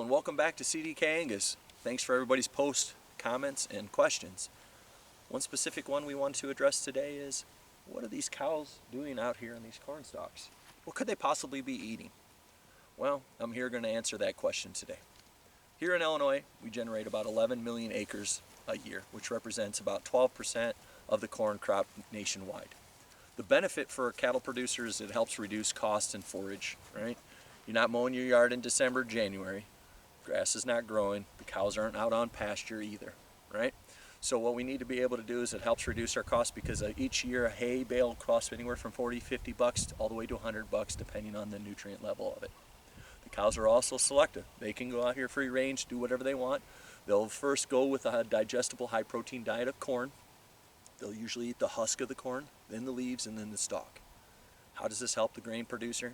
and welcome back to CDK Angus. Thanks for everybody's posts, comments, and questions. One specific one we want to address today is, what are these cows doing out here in these corn stalks? What could they possibly be eating? Well, I'm here going to answer that question today. Here in Illinois, we generate about 11 million acres a year, which represents about 12% of the corn crop nationwide. The benefit for cattle producers is it helps reduce cost and forage, right? You're not mowing your yard in December, January. Grass is not growing. The cows aren't out on pasture either, right? So what we need to be able to do is it helps reduce our costs because each year a hay bale costs anywhere from 40, 50 bucks all the way to 100 bucks depending on the nutrient level of it. The cows are also selective. They can go out here free range, do whatever they want. They'll first go with a digestible high protein diet of corn. They'll usually eat the husk of the corn, then the leaves, and then the stalk. How does this help the grain producer?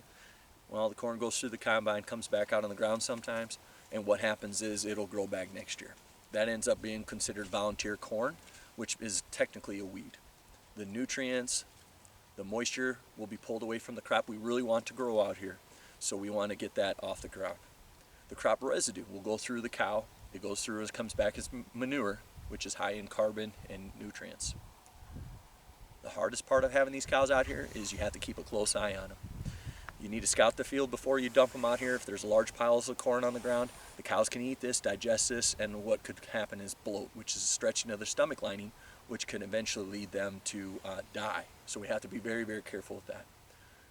Well, the corn goes through the combine, comes back out on the ground sometimes, and what happens is it'll grow back next year. That ends up being considered volunteer corn, which is technically a weed. The nutrients, the moisture will be pulled away from the crop we really want to grow out here, so we want to get that off the ground. The crop residue will go through the cow. It goes through and comes back as manure, which is high in carbon and nutrients. The hardest part of having these cows out here is you have to keep a close eye on them. You need to scout the field before you dump them out here. If there's large piles of corn on the ground, the cows can eat this, digest this, and what could happen is bloat, which is a stretching of their stomach lining, which can eventually lead them to die. So we have to be very, very careful with that.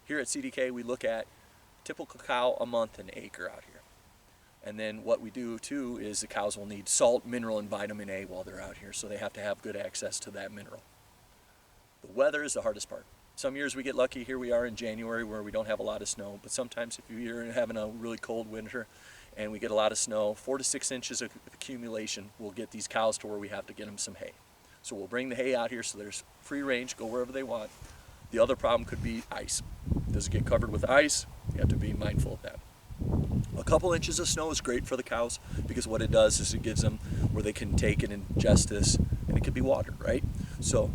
Here at CDK, we look at typical cow a month an acre out here. And then what we do too is the cows will need salt, mineral, and vitamin A while they're out here, so they have to have good access to that mineral. The weather is the hardest part. Some years we get lucky, here we are in January where we don't have a lot of snow, but sometimes if you're having a really cold winter and we get a lot of snow, 4 to 6 inches of accumulation will get these cows to where we have to get them some hay. So we'll bring the hay out here so there's free range, go wherever they want. The other problem could be ice. Does it get covered with ice? You have to be mindful of that. A couple inches of snow is great for the cows because what it does is it gives them where they can take and ingest this, and it could be water, right? So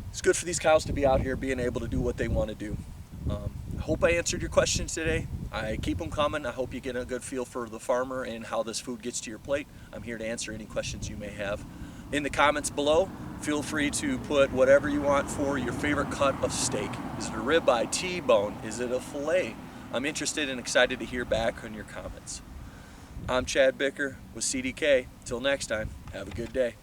it's good for these cows to be out here being able to do what they want to do. I hope I answered your questions today. I keep them coming. I hope you get a good feel for the farmer and how this food gets to your plate. I'm here to answer any questions you may have. In the comments below, feel free to put whatever you want for your favorite cut of steak. Is it a ribeye, T-bone? Is it a filet? I'm interested and excited to hear back on your comments. I'm Chad Bicker with CDK. Till next time, have a good day.